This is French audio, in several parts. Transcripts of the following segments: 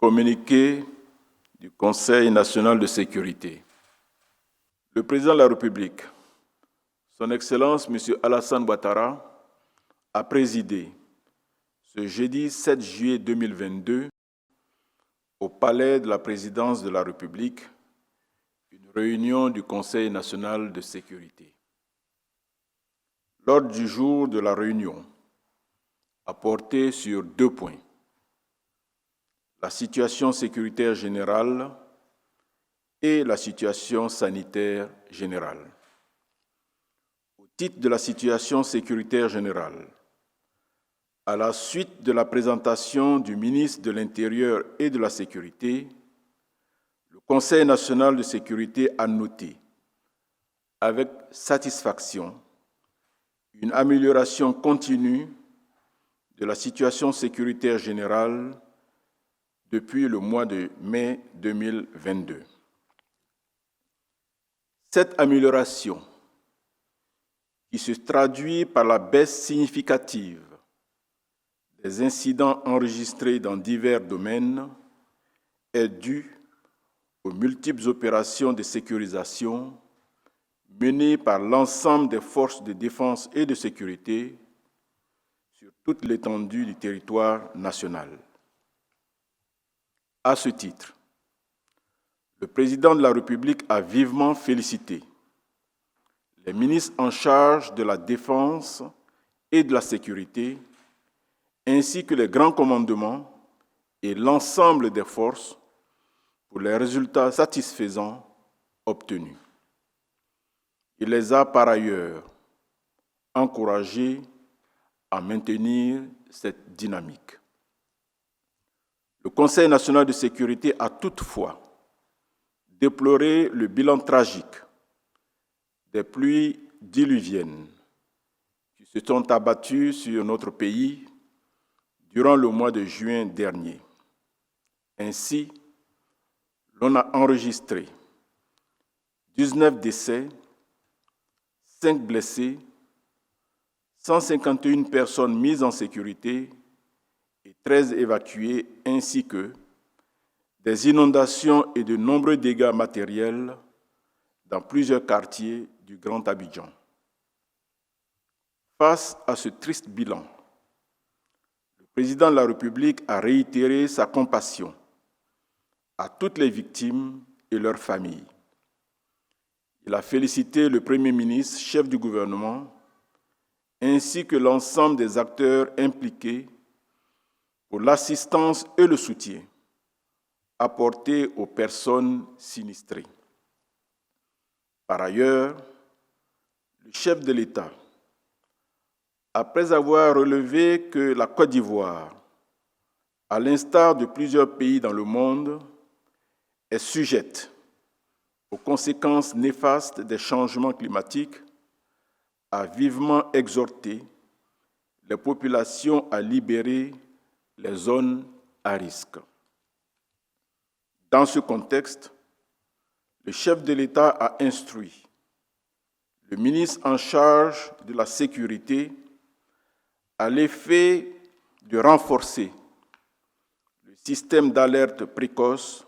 Communiqué du Conseil national de sécurité. Le président de la République, Son Excellence M. Alassane Ouattara, a présidé ce jeudi 7 juillet 2022 au Palais de la Présidence de la République une réunion du Conseil national de sécurité. L'ordre du jour de la réunion a porté sur 2 points. La situation sécuritaire générale et la situation sanitaire générale. Au titre de la situation sécuritaire générale, à la suite de la présentation du ministre de l'Intérieur et de la Sécurité, le Conseil national de sécurité a noté avec satisfaction une amélioration continue de la situation sécuritaire générale depuis le mois de mai 2022. Cette amélioration, qui se traduit par la baisse significative des incidents enregistrés dans divers domaines, est due aux multiples opérations de sécurisation menées par l'ensemble des forces de défense et de sécurité sur toute l'étendue du territoire national. À ce titre, le président de la République a vivement félicité les ministres en charge de la défense et de la sécurité, ainsi que les grands commandements et l'ensemble des forces pour les résultats satisfaisants obtenus. Il les a par ailleurs encouragés à maintenir cette dynamique. Le Conseil national de sécurité a toutefois déploré le bilan tragique des pluies diluviennes qui se sont abattues sur notre pays durant le mois de juin dernier. Ainsi, l'on a enregistré 19 décès, 5 blessés, 151 personnes mises en sécurité et 13 évacuées, ainsi que des inondations et de nombreux dégâts matériels dans plusieurs quartiers du Grand Abidjan. Face à ce triste bilan, le président de la République a réitéré sa compassion à toutes les victimes et leurs familles. Il a félicité le Premier ministre, chef du gouvernement, ainsi que l'ensemble des acteurs impliqués pour l'assistance et le soutien apportés aux personnes sinistrées. Par ailleurs, le chef de l'État, après avoir relevé que la Côte d'Ivoire, à l'instar de plusieurs pays dans le monde, est sujette aux conséquences néfastes des changements climatiques, a vivement exhorté les populations à libérer les zones à risque. Dans ce contexte, le chef de l'État a instruit le ministre en charge de la sécurité à l'effet de renforcer le système d'alerte précoce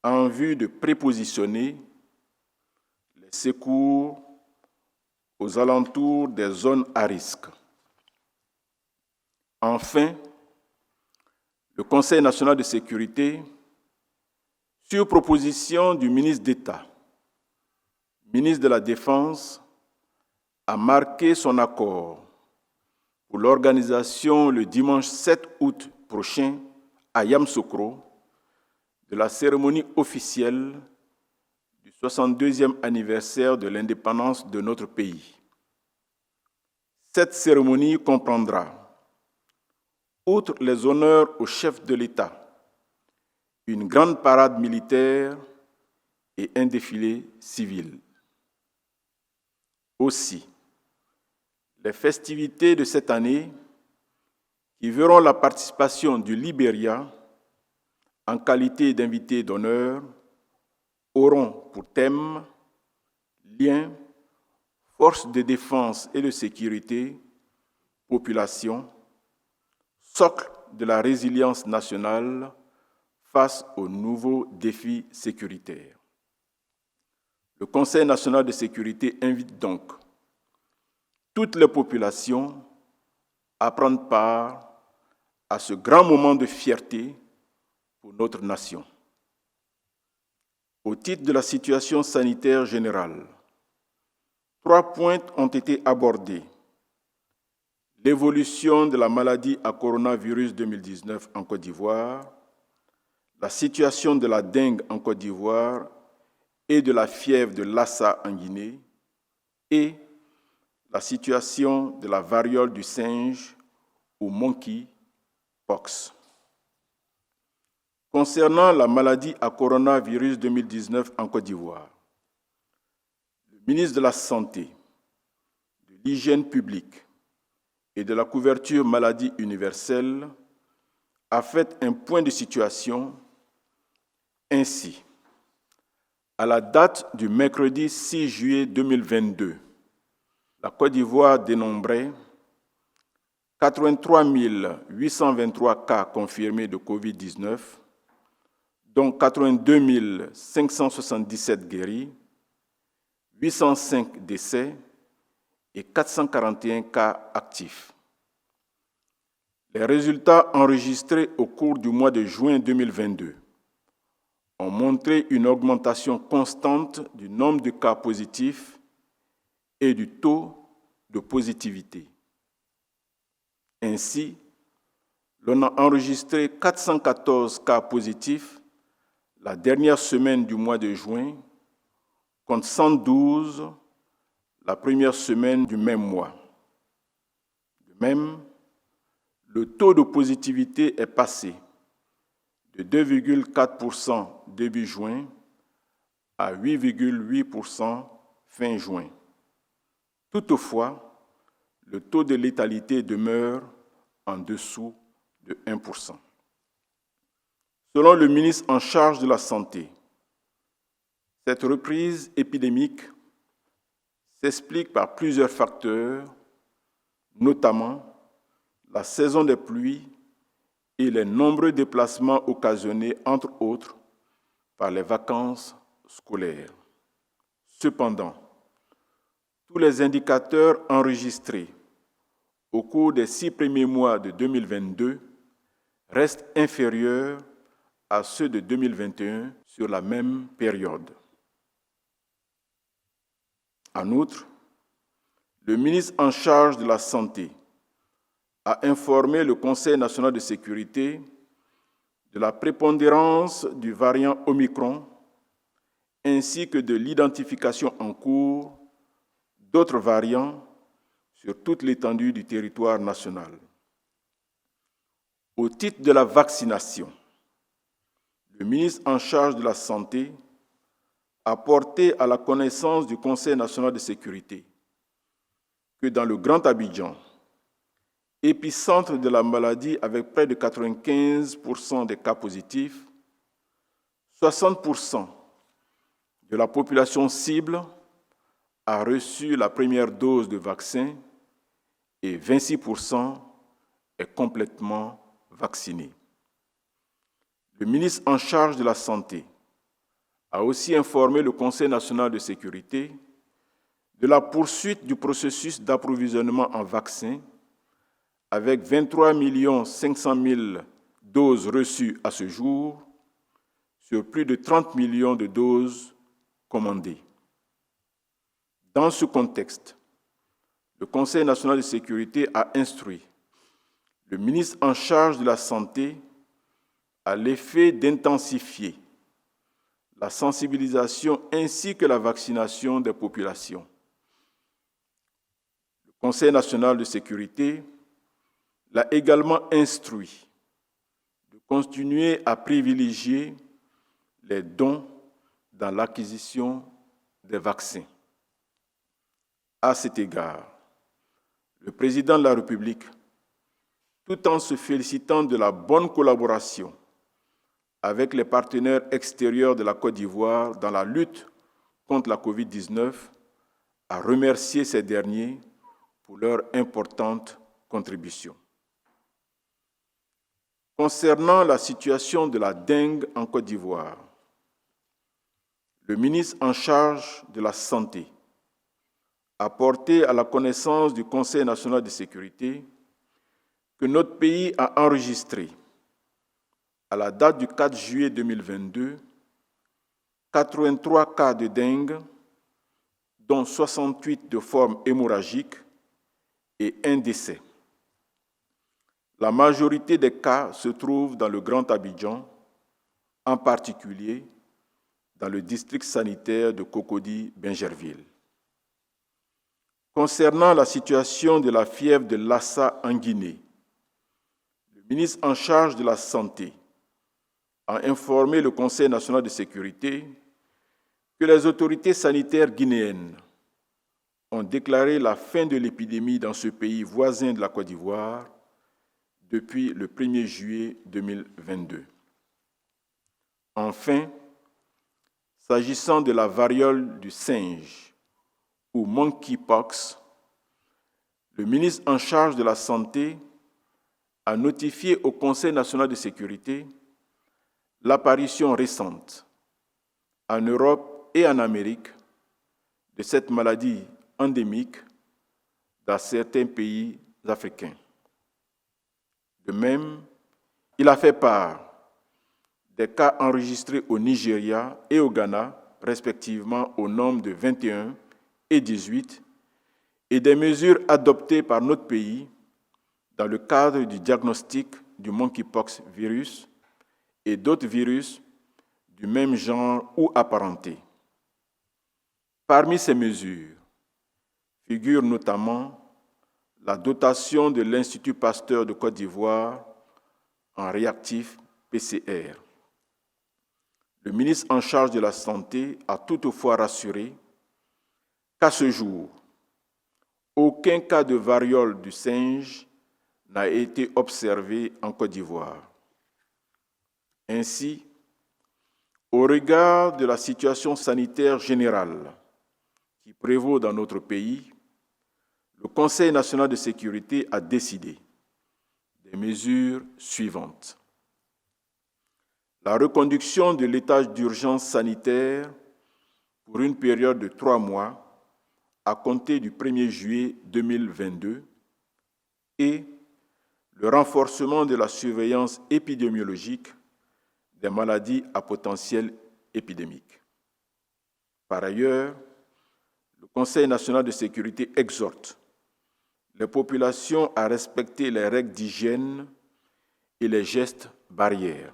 en vue de prépositionner les secours aux alentours des zones à risque. Enfin, le Conseil national de sécurité, sur proposition du ministre d'État, ministre de la Défense, a marqué son accord pour l'organisation le dimanche 7 août prochain à Yamoussoukro de la cérémonie officielle du 62e anniversaire de l'indépendance de notre pays. Cette cérémonie comprendra, outre les honneurs au chef de l'État, une grande parade militaire et un défilé civil. Aussi, les festivités de cette année, qui verront la participation du Libéria en qualité d'invité d'honneur, auront pour thème lien, forces de défense et de sécurité, population, socle de la résilience nationale face aux nouveaux défis sécuritaires. Le Conseil national de sécurité invite donc toutes les populations à prendre part à ce grand moment de fierté pour notre nation. Au titre de la situation sanitaire générale, 3 points ont été abordés. L'évolution de la maladie à coronavirus 2019 en Côte d'Ivoire, la situation de la dengue en Côte d'Ivoire et de la fièvre de Lassa en Guinée, et la situation de la variole du singe ou monkeypox. Concernant la maladie à coronavirus 2019 en Côte d'Ivoire, le ministre de la Santé, de l'Hygiène publique et de la couverture maladie universelle a fait un point de situation. Ainsi, à la date du mercredi 6 juillet 2022, la Côte d'Ivoire dénombrait 83 823 cas confirmés de COVID-19, dont 82 577 guéris, 805 décès et 441 cas actifs. Les résultats enregistrés au cours du mois de juin 2022 ont montré une augmentation constante du nombre de cas positifs et du taux de positivité. Ainsi, l'on a enregistré 414 cas positifs la dernière semaine du mois de juin, contre 112 la première semaine du même mois. De même, le taux de positivité est passé de 2,4% début juin à 8,8% fin juin. Toutefois, le taux de létalité demeure en dessous de 1%. Selon le ministre en charge de la Santé, cette reprise épidémique s'explique par plusieurs facteurs, notamment la saison des pluies et les nombreux déplacements occasionnés, entre autres, par les vacances scolaires. Cependant, tous les indicateurs enregistrés au cours des 6 premiers mois de 2022 restent inférieurs à ceux de 2021 sur la même période. En outre, le ministre en charge de la Santé a informé le Conseil national de sécurité de la prépondérance du variant Omicron ainsi que de l'identification en cours d'autres variants sur toute l'étendue du territoire national. Au titre de la vaccination, le ministre en charge de la Santé a porté à la connaissance du Conseil national de sécurité que dans le Grand Abidjan, épicentre de la maladie avec près de 95% des cas positifs, 60% de la population cible a reçu la première dose de vaccin et 26% est complètement vacciné. Le ministre en charge de la Santé a aussi informé le Conseil national de sécurité de la poursuite du processus d'approvisionnement en vaccins avec 23 500 000 doses reçues à ce jour sur plus de 30 millions de doses commandées. Dans ce contexte, le Conseil national de sécurité a instruit le ministre en charge de la Santé à l'effet d'intensifier la sensibilisation ainsi que la vaccination des populations. Le Conseil national de sécurité l'a également instruit de continuer à privilégier les dons dans l'acquisition des vaccins. À cet égard, le président de la République, tout en se félicitant de la bonne collaboration avec les partenaires extérieurs de la Côte d'Ivoire dans la lutte contre la COVID-19, a remercié ces derniers pour leur importante contribution. Concernant la situation de la dengue en Côte d'Ivoire, le ministre en charge de la Santé a porté à la connaissance du Conseil national de sécurité que notre pays a enregistré, à la date du 4 juillet 2022, 83 cas de dengue, dont 68 de forme hémorragique et un décès. La majorité des cas se trouvent dans le Grand Abidjan, en particulier dans le district sanitaire de Cocody-Bingerville. Concernant la situation de la fièvre de Lassa en Guinée, le ministre en charge de la Santé a informé le Conseil national de sécurité que les autorités sanitaires guinéennes ont déclaré la fin de l'épidémie dans ce pays voisin de la Côte d'Ivoire depuis le 1er juillet 2022. Enfin, s'agissant de la variole du singe ou monkeypox, le ministre en charge de la Santé a notifié au Conseil national de sécurité l'apparition récente en Europe et en Amérique de cette maladie endémique dans certains pays africains. De même, il a fait part des cas enregistrés au Nigeria et au Ghana, respectivement au nombre de 21 et 18, et des mesures adoptées par notre pays dans le cadre du diagnostic du monkeypox virus et d'autres virus du même genre ou apparentés. Parmi ces mesures figure notamment la dotation de l'Institut Pasteur de Côte d'Ivoire en réactif PCR. Le ministre en charge de la Santé a toutefois rassuré qu'à ce jour, aucun cas de variole du singe n'a été observé en Côte d'Ivoire. Ainsi, au regard de la situation sanitaire générale qui prévaut dans notre pays, le Conseil national de sécurité a décidé des mesures suivantes. La reconduction de l'état d'urgence sanitaire pour une période de 3 mois à compter du 1er juillet 2022 et le renforcement de la surveillance épidémiologique des maladies à potentiel épidémique. Par ailleurs, le Conseil national de sécurité exhorte les populations à respecter les règles d'hygiène et les gestes barrières.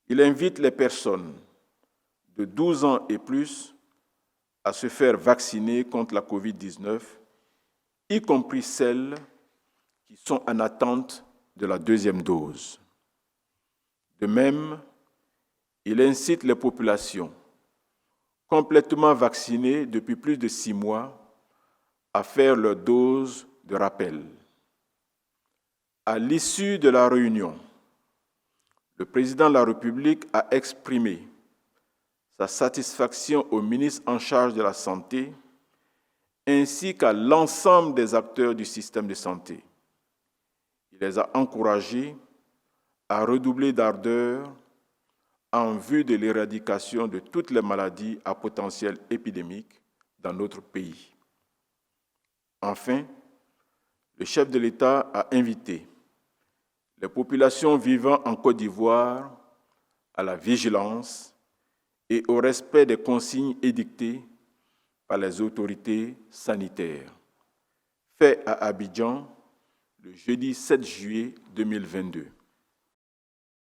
Il invite les personnes de 12 ans et plus à se faire vacciner contre la COVID-19, y compris celles qui sont en attente de la deuxième dose. De même, il incite les populations complètement vaccinées depuis plus de 6 mois à faire leur dose de rappel. À l'issue de la réunion, le président de la République a exprimé sa satisfaction au ministre en charge de la Santé ainsi qu'à l'ensemble des acteurs du système de santé. Il les a encouragés à redoubler d'ardeur en vue de l'éradication de toutes les maladies à potentiel épidémique dans notre pays. Enfin, le chef de l'État a invité les populations vivant en Côte d'Ivoire à la vigilance et au respect des consignes édictées par les autorités sanitaires. Fait à Abidjan le jeudi 7 juillet 2022.